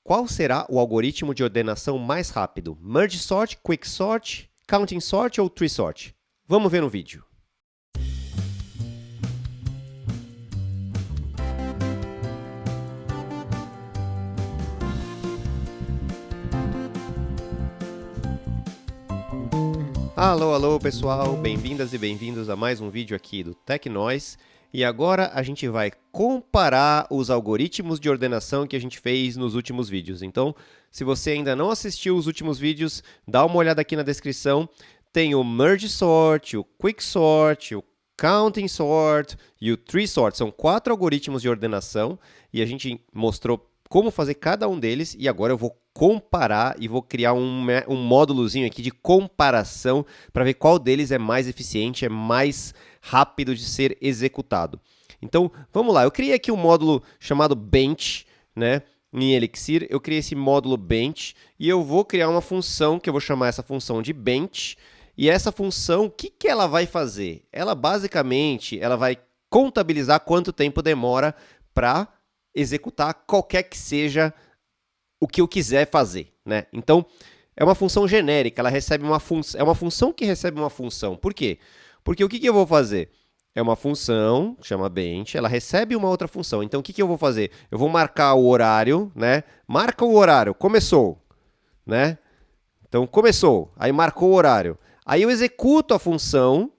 Qual será o algoritmo de ordenação mais rápido? Merge Sort, Quick Sort, Counting Sort ou Tree Sort? Vamos ver no vídeo. Alô, alô pessoal, bem-vindas e bem-vindos a mais um vídeo aqui do TecNoise. E agora a gente vai comparar os algoritmos de ordenação que a gente fez nos últimos vídeos. Então, se você ainda não assistiu os últimos vídeos, dá uma olhada aqui na descrição. Tem o Merge Sort, o Quick Sort, o Counting Sort e o Tree Sort. São 4 algoritmos de ordenação e a gente mostrou como fazer cada um deles, e agora eu vou comparar e vou criar um módulozinho aqui de comparação para ver qual deles é mais eficiente, é mais rápido de ser executado. Então, vamos lá. Eu criei aqui um módulo chamado Bench, né? Em Elixir, eu criei esse módulo Bench e eu vou criar uma função que eu vou chamar essa função de Bench. E essa função, o que ela vai fazer? Ela basicamente vai contabilizar quanto tempo demora para executar qualquer que seja o que eu quiser fazer, né? Então, é uma função genérica, ela recebe uma função, é uma função que recebe uma função. Por quê? Porque o que eu vou fazer? É uma função, chama Bench, ela recebe uma outra função. Então, o que eu vou fazer? Eu vou marcar o horário, né? Marca o horário, começou, né? Então, começou, aí marcou o horário. Aí eu executo a função,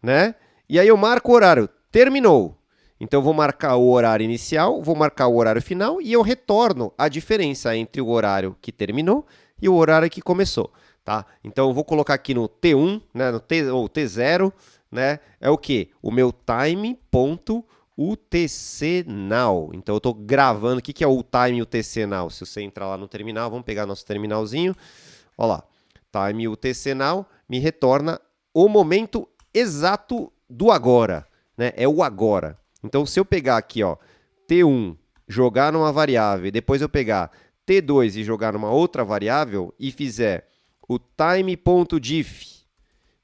né? E aí eu marco o horário, terminou. Então, eu vou marcar o horário inicial, vou marcar o horário final e eu retorno a diferença entre o horário que terminou e o horário que começou. Tá? Então, eu vou colocar aqui no T1, né, no ou T0, né, é o quê? O meu time.utcnow. Então, eu estou gravando. O que é o time utcnow? Se você entrar lá no terminal, vamos pegar nosso terminalzinho. Olha lá. Time utcnow me retorna o momento exato do agora. Né? É o agora. Então, se eu pegar aqui, ó, T1, jogar numa variável, e depois eu pegar T2 e jogar numa outra variável, e fizer o time.diff,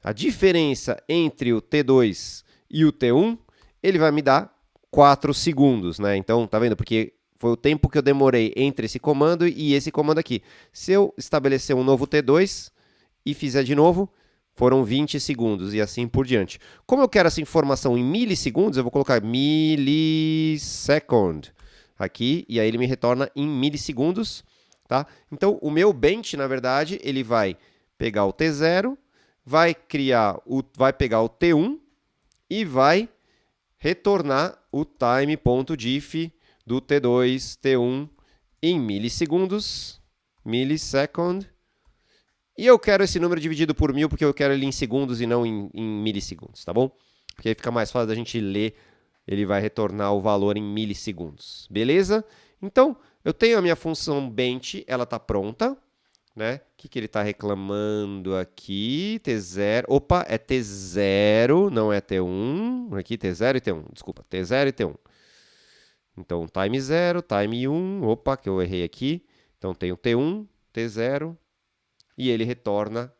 a diferença entre o T2 e o T1, ele vai me dar 4 segundos, né? Então, tá vendo? Porque foi o tempo que eu demorei entre esse comando e esse comando aqui. Se eu estabelecer um novo T2 e fizer de novo, foram 20 segundos e assim por diante. Como eu quero essa informação em milissegundos, eu vou colocar millisecond aqui, e aí ele me retorna em milissegundos. Tá? Então, o meu bench, na verdade, ele vai pegar o T0, vai pegar o T1 e vai retornar o time.diff do T2, T1 em milissegundos, millisecond. E eu quero esse número dividido por 1000 porque eu quero ele em segundos e não em milissegundos, tá bom? Porque aí fica mais fácil da gente ler, ele vai retornar o valor em milissegundos, beleza? Então, eu tenho a minha função bench, ela está pronta, né? O que ele está reclamando aqui? T0, opa, é T0, não é T1, aqui T0 e T1, desculpa, T0 e T1. Então, time 0, time 1, opa, que eu errei aqui. Então, tenho T1, T0, e ele retorna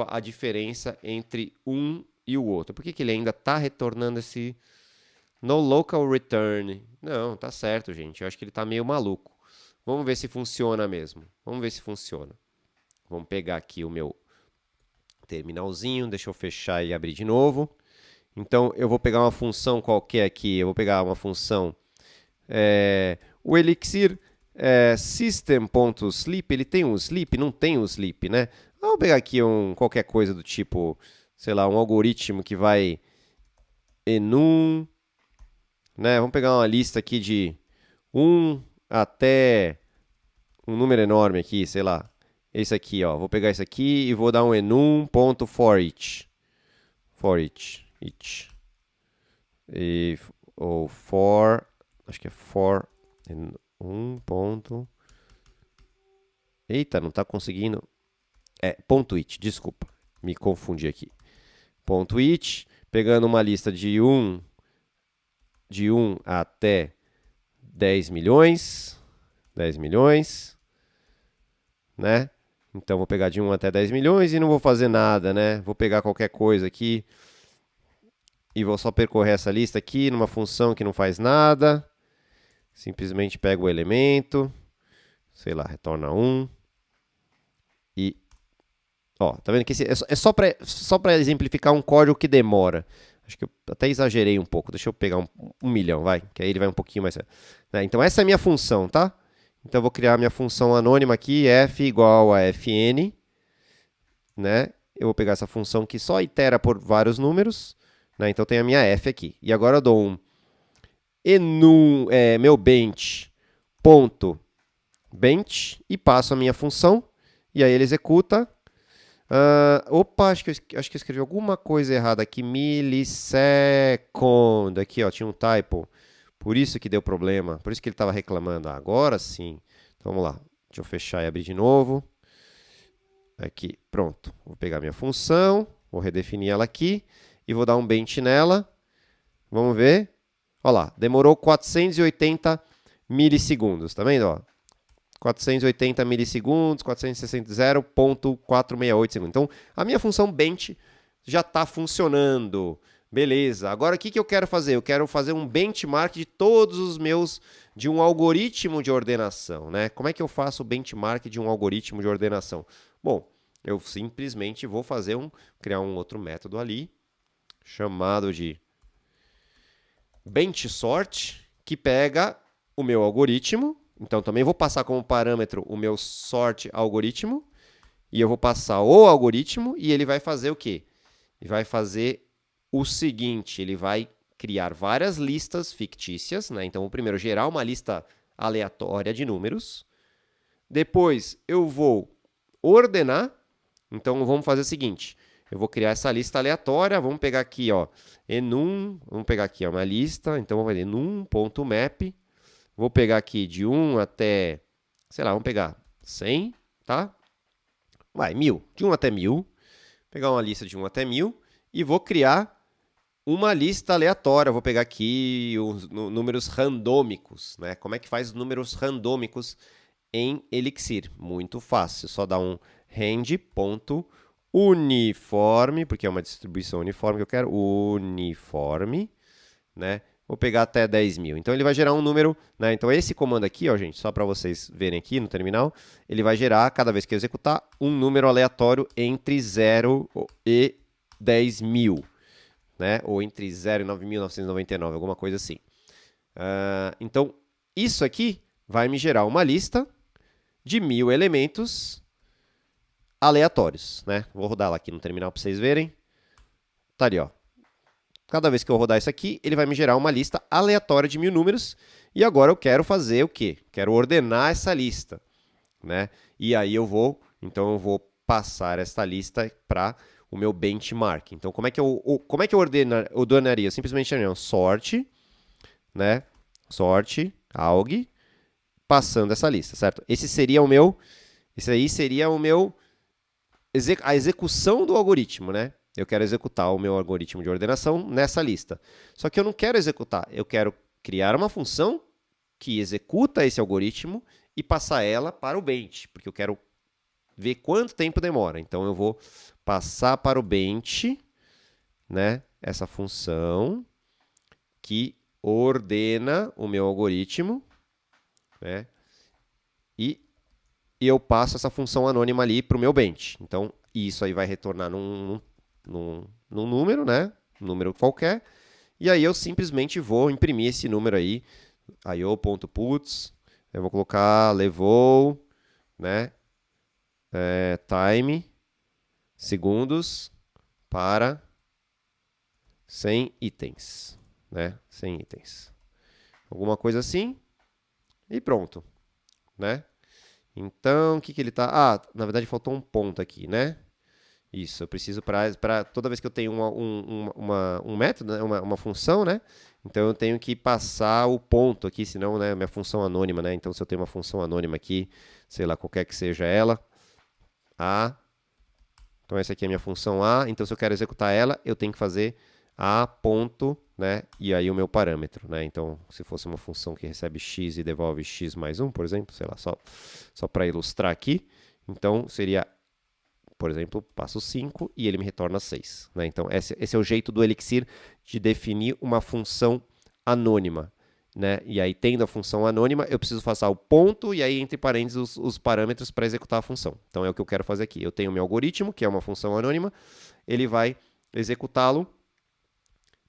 a diferença entre um e o outro. Por que ele ainda está retornando esse no local return? Não, tá certo, gente. Eu acho que ele está meio maluco. Vamos ver se funciona mesmo. Vamos ver se funciona. Vamos pegar aqui o meu terminalzinho. Deixa eu fechar e abrir de novo. Então, eu vou pegar uma função qualquer aqui. Eu vou pegar uma função... o Elixir... system.sleep, ele tem um sleep? Não tem um sleep, né? Vamos pegar aqui qualquer coisa do tipo, sei lá, um algoritmo que vai enum, né? Vamos pegar uma lista aqui de 1 até um número enorme aqui, sei lá. Esse aqui, ó. Vou pegar esse aqui e vou dar um enum.forEach. Each. Ou for, acho que é for... Eita, não está conseguindo. Ponto .it, desculpa. Me confundi aqui. Ponto .it, pegando uma lista de 1 até 10 milhões. 10 milhões. Né? Então, vou pegar de 1 até 10 milhões e não vou fazer nada, né? Vou pegar qualquer coisa aqui e vou só percorrer essa lista aqui numa função que não faz nada. Simplesmente pego o elemento, sei lá, retorna 1. E, ó, tá vendo que é só para exemplificar um código que demora. Acho que eu até exagerei um pouco. Deixa eu pegar 1 milhão, vai. Que aí ele vai um pouquinho mais. Né? Então, essa é a minha função, tá? Então, eu vou criar a minha função anônima aqui, f igual a fn, né? Eu vou pegar essa função que só itera por vários números, né? Então, tem a minha f aqui. E agora eu dou um enum, meu bench, ponto, bench, e passo a minha função, e aí ele executa. Opa, acho que eu escrevi alguma coisa errada aqui. Millisecond. Aqui, ó, tinha um typo. Por isso que deu problema. Por isso que ele estava reclamando. Agora sim. Então, vamos lá. Deixa eu fechar e abrir de novo. Aqui, pronto. Vou pegar minha função. Vou redefinir ela aqui. E vou dar um bench nela. Vamos ver. Olha lá. Demorou 480 milissegundos. Tá vendo? Ó? 480 milissegundos, 460,468 segundos. Então, a minha função bench já está funcionando. Beleza. Agora, o que eu quero fazer? Eu quero fazer um benchmark de todos os meus, de um algoritmo de ordenação, né? Como é que eu faço o benchmark de um algoritmo de ordenação? Bom, eu simplesmente vou criar um outro método ali, chamado de benchSort, que pega o meu algoritmo. Então, também vou passar como parâmetro o meu sort algoritmo. E eu vou passar o algoritmo e ele vai fazer o quê? Ele vai fazer o seguinte, ele vai criar várias listas fictícias, né? Então, primeiro, gerar uma lista aleatória de números. Depois, eu vou ordenar. Então, vamos fazer o seguinte. Eu vou criar essa lista aleatória. Vamos pegar aqui, ó, enum. Vamos pegar aqui, ó, uma lista. Então, vamos fazer enum.map. Vou pegar aqui de 1 até, sei lá, vamos pegar 100, tá? Vai, 1000. De 1 até 1000. Pegar uma lista de 1 até 1000 e vou criar uma lista aleatória. Vou pegar aqui os números randômicos, né? Como é que faz números randômicos em Elixir? Muito fácil. Só dá um rand.uniforme, porque é uma distribuição uniforme que eu quero. Uniforme, né? Vou pegar até 10.000. Então, ele vai gerar um número, né? Então, esse comando aqui, ó, gente, só para vocês verem aqui no terminal, ele vai gerar, cada vez que eu executar, um número aleatório entre 0 e 10.000, né? Ou entre 0 e 9.999, alguma coisa assim. Então, isso aqui vai me gerar uma lista de 1000 elementos aleatórios, né? Vou rodar lá aqui no terminal para vocês verem. Tá ali, ó. Cada vez que eu rodar isso aqui, ele vai me gerar uma lista aleatória de 1000 números. E agora eu quero fazer o quê? Quero ordenar essa lista, né? E aí eu vou passar essa lista para o meu benchmark. Então, como é que eu ordenaria? Eu simplesmente chamaria sort, né? Sort, alg, passando essa lista, certo? Esse aí seria a execução do algoritmo, né? Eu quero executar o meu algoritmo de ordenação nessa lista. Só que eu não quero executar, eu quero criar uma função que executa esse algoritmo e passar ela para o bench, porque eu quero ver quanto tempo demora. Então, eu vou passar para o bench, né, essa função que ordena o meu algoritmo, né, e eu passo essa função anônima ali para o meu bench. Então, isso aí vai retornar num número, né? Um número qualquer. E aí eu simplesmente vou imprimir esse número aí, io.puts, eu vou colocar levou, né? Time, segundos, para 100 itens, né? 100 itens. Alguma coisa assim, e pronto, né? Então, o que ele tá... na verdade faltou um ponto aqui, né? Isso, eu preciso para toda vez que eu tenho um método, né, uma função, né? Então eu tenho que passar o ponto aqui, senão, né, minha função anônima, né? Então se eu tenho uma função anônima aqui, sei lá, qualquer que seja ela, A. Então essa aqui é a minha função A, então se eu quero executar ela, eu tenho que fazer A ponto, né? E aí o meu parâmetro, né? Então se fosse uma função que recebe x e devolve x mais 1, por exemplo, sei lá, só para ilustrar aqui, então seria, por exemplo, passo 5 e ele me retorna 6. Né? Então, esse é o jeito do Elixir de definir uma função anônima. né? E aí, tendo a função anônima, eu preciso passar o ponto e aí, entre parênteses, os parâmetros para executar a função. Então, é o que eu quero fazer aqui. Eu tenho o meu algoritmo, que é uma função anônima, ele vai executá-lo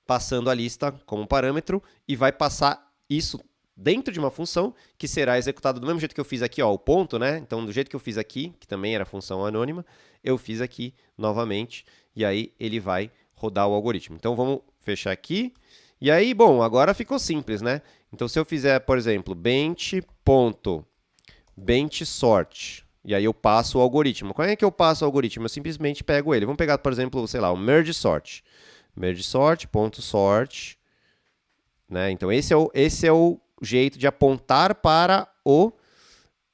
passando a lista como parâmetro e vai passar isso dentro de uma função que será executada do mesmo jeito que eu fiz aqui, ó, o ponto, né? Então, do jeito que eu fiz aqui, que também era função anônima, eu fiz aqui novamente e aí ele vai rodar o algoritmo. Então, vamos fechar aqui. E aí, bom, agora ficou simples, né? Então, se eu fizer, por exemplo, bench.benchSort, e aí eu passo o algoritmo. Como é que eu passo o algoritmo? Eu simplesmente pego ele. Vamos pegar, por exemplo, sei lá, o mergeSort. mergeSort.sort, né? Então, esse é o jeito de apontar para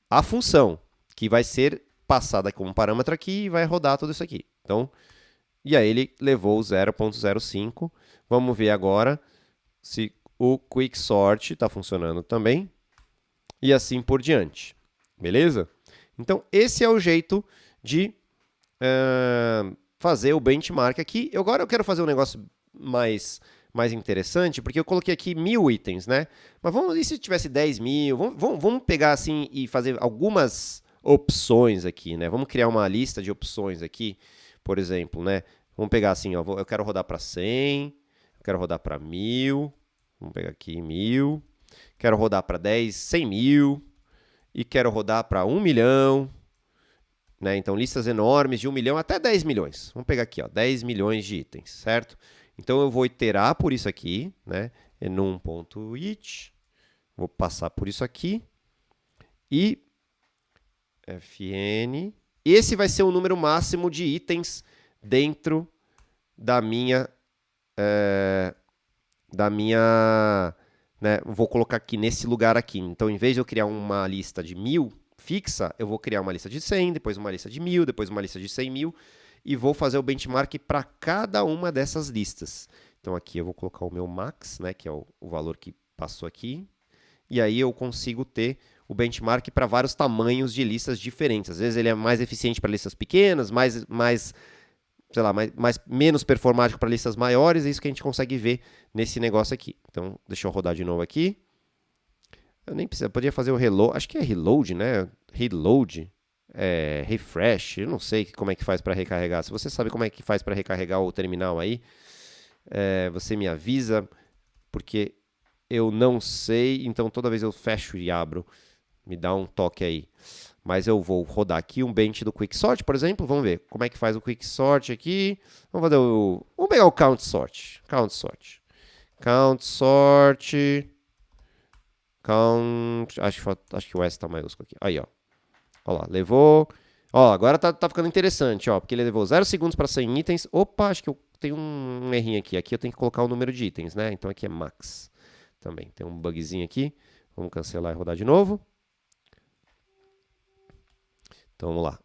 a função, que vai ser passada como parâmetro aqui e vai rodar tudo isso aqui. Então, e aí ele levou o 0.05. Vamos ver agora se o quicksort está funcionando também. E assim por diante. Beleza? Então, esse é o jeito de fazer o benchmark aqui. Agora eu quero fazer um negócio mais interessante, porque eu coloquei aqui 1000 itens, né? Mas e se tivesse 10.000? Vamos pegar assim e fazer algumas opções aqui, né? Vamos criar uma lista de opções aqui, por exemplo, né? Vamos pegar assim, ó, eu quero rodar para 100, eu quero rodar para 1000, vamos pegar aqui 1000, quero rodar para 100 mil e quero rodar para 1 milhão, né? Então, listas enormes de 1 milhão até 10 milhões. Vamos pegar aqui, ó, 10 milhões de itens, certo? Então, eu vou iterar por isso aqui, né? enum.it, vou passar por isso aqui, e fn. Esse vai ser o número máximo de itens dentro da minha... né? Vou colocar aqui nesse lugar aqui. Então, em vez de eu criar uma lista de 1000 fixa, eu vou criar uma lista de 100, depois uma lista de 1000, depois uma lista de 100 mil, e vou fazer o benchmark para cada uma dessas listas. Então, aqui eu vou colocar o meu max, né, que é o valor que passou aqui, e aí eu consigo ter o benchmark para vários tamanhos de listas diferentes. Às vezes ele é mais eficiente para listas pequenas, sei lá, menos performático para listas maiores, é isso que a gente consegue ver nesse negócio aqui. Então, deixa eu rodar de novo aqui. Eu nem preciso, eu podia fazer o reload, acho que é reload, né? Reload, refresh, eu não sei como é que faz para recarregar. Se você sabe como é que faz para recarregar o terminal aí, você me avisa, porque eu não sei, então toda vez eu fecho e abro, me dá um toque aí. Mas eu vou rodar aqui um bench do quicksort, por exemplo. Vamos ver como é que faz o quicksort aqui. Vamos pegar o countsort. Acho que o S está maiúsculo aqui. Aí, ó. Olha lá, levou. Ó, agora tá ficando interessante, ó, porque ele levou 0 segundos para 100 itens. Opa, acho que eu tenho um errinho aqui. Aqui eu tenho que colocar o número de itens, né? Então aqui é max. Também tem um bugzinho aqui. Vamos cancelar e rodar de novo. Então vamos lá.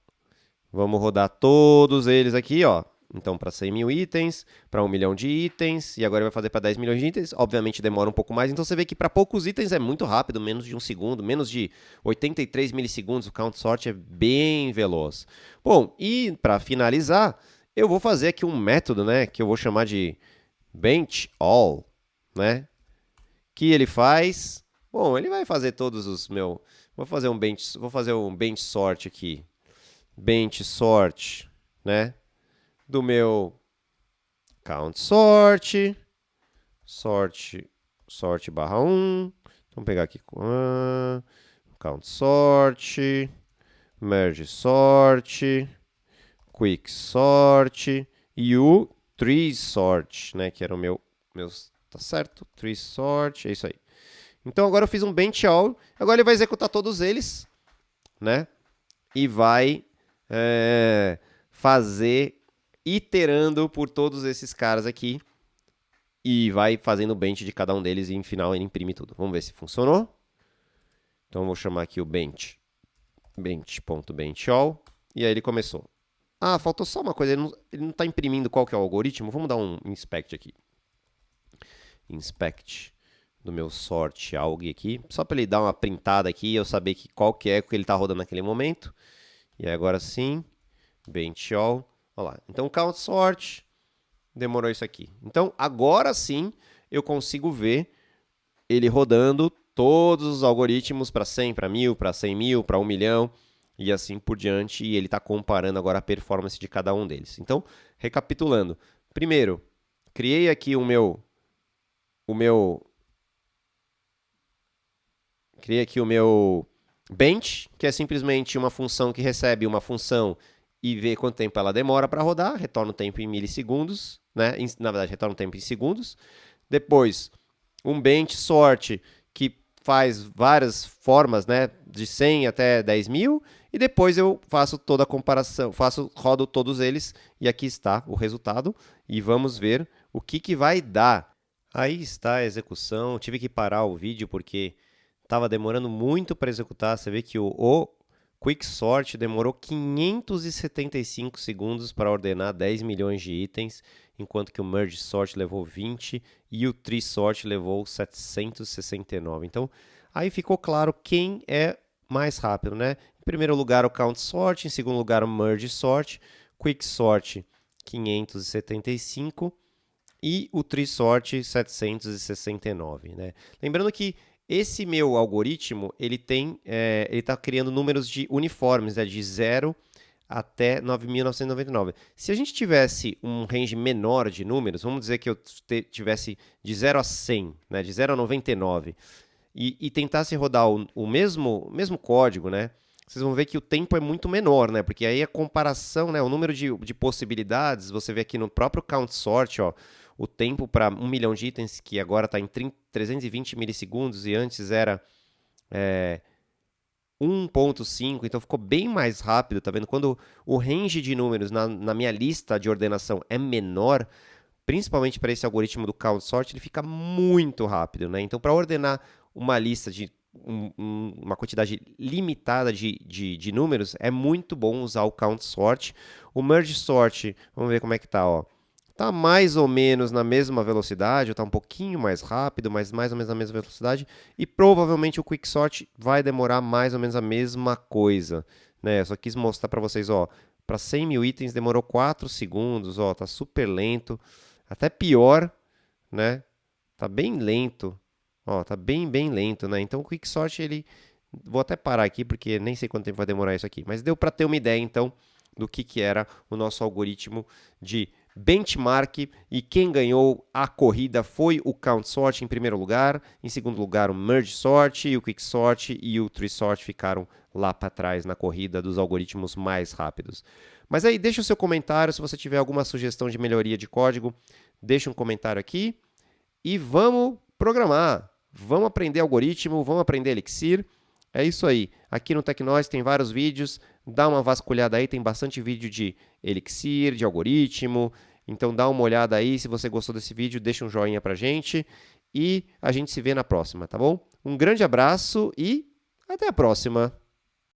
Vamos rodar todos eles aqui, ó. Então, para 100 mil itens, para 1 milhão de itens, e agora ele vai fazer para 10 milhões de itens. Obviamente demora um pouco mais, então você vê que para poucos itens é muito rápido, menos de 1 segundo, menos de 83 milissegundos, o count sort é bem veloz. Bom, e para finalizar, eu vou fazer aqui um método, né, que eu vou chamar de bench all, né? Que ele faz, bom, ele vai fazer todos os meus, vou fazer um bench sort aqui. Bench sort, né? Do meu count sort, sort barra 1. Vamos pegar aqui count sort, merge sort, quick sort e o tree sort, né? Que era o meu, tá certo? Tree sort, é isso aí. Então agora eu fiz um bench all, agora ele vai executar todos eles, né? E vai fazer iterando por todos esses caras aqui e vai fazendo o bench de cada um deles e no final ele imprime tudo. Vamos ver se funcionou. Então eu vou chamar aqui o bench.benchAll e aí ele começou. Ah, faltou só uma coisa, ele não está imprimindo qual que é o algoritmo. Vamos dar um inspect aqui. Inspect do meu sort alg aqui, só para ele dar uma printada aqui e eu saber qual que é o que ele está rodando naquele momento. E agora sim, bench all. Olha lá. Então, count sort demorou isso aqui. Então, agora sim, eu consigo ver ele rodando todos os algoritmos para 100, para 1000, para 100 mil, para 1 milhão e assim por diante. E ele está comparando agora a performance de cada um deles. Então, recapitulando. Primeiro, criei aqui criei aqui o meu bench, que é simplesmente uma função que recebe uma função e vê quanto tempo ela demora para rodar, retorna o tempo em milissegundos, né? Na verdade, retorna o tempo em segundos. Depois, um bench sort que faz várias formas, né? De 100 até 10 mil. E depois eu faço toda a comparação, rodo todos eles e aqui está o resultado. E vamos ver o que vai dar. Aí está a execução. Tive que parar o vídeo porque estava demorando muito para executar. Você vê que o Quicksort demorou 575 segundos para ordenar 10 milhões de itens, enquanto que o Merge Sort levou 20 e o Tree Sort levou 769. Então, aí ficou claro quem é mais rápido, né? Em primeiro lugar o Count Sort, em segundo lugar o Merge Sort, Quicksort 575 e o Tree Sort 769, né? Lembrando que esse meu algoritmo, ele está criando números de uniformes, né, de 0 até 9.999. Se a gente tivesse um range menor de números, vamos dizer que eu tivesse de 0 a 100, né, de 0 a 99, e tentasse rodar o mesmo código, né, vocês vão ver que o tempo é muito menor, né, porque aí a comparação, né, o número de possibilidades, você vê aqui no próprio Count Sort, ó, o tempo para 1 milhão de itens, que agora está em 320 milissegundos e antes era 1.5, então ficou bem mais rápido, tá vendo? Quando o range de números na minha lista de ordenação é menor, principalmente para esse algoritmo do Count Sort, ele fica muito rápido, né? Então, para ordenar uma lista de uma quantidade limitada de números, é muito bom usar o Count Sort. O Merge Sort, vamos ver como é que tá, ó. Está mais ou menos na mesma velocidade, ou está um pouquinho mais rápido, mas mais ou menos na mesma velocidade. E provavelmente o Quicksort vai demorar mais ou menos a mesma coisa, né? Eu só quis mostrar para vocês, ó, para 100 mil itens demorou 4 segundos, ó, tá super lento. Até pior, né? Tá bem lento, ó, tá bem lento, né? Então o Quicksort, vou até parar aqui porque nem sei quanto tempo vai demorar isso aqui, mas deu para ter uma ideia então do que era o nosso algoritmo de benchmark, e quem ganhou a corrida foi o Count Sort em primeiro lugar, em segundo lugar o Merge Sort, e o Quicksort e o Tree Sort ficaram lá para trás na corrida dos algoritmos mais rápidos. Mas aí deixa o seu comentário, se você tiver alguma sugestão de melhoria de código, deixa um comentário aqui e vamos programar, vamos aprender algoritmo, vamos aprender Elixir. É isso aí. Aqui no Tecnós tem vários vídeos, dá uma vasculhada aí, tem bastante vídeo de Elixir, de algoritmo. Então dá uma olhada aí, se você gostou desse vídeo, deixa um joinha pra gente e a gente se vê na próxima, tá bom? Um grande abraço e até a próxima!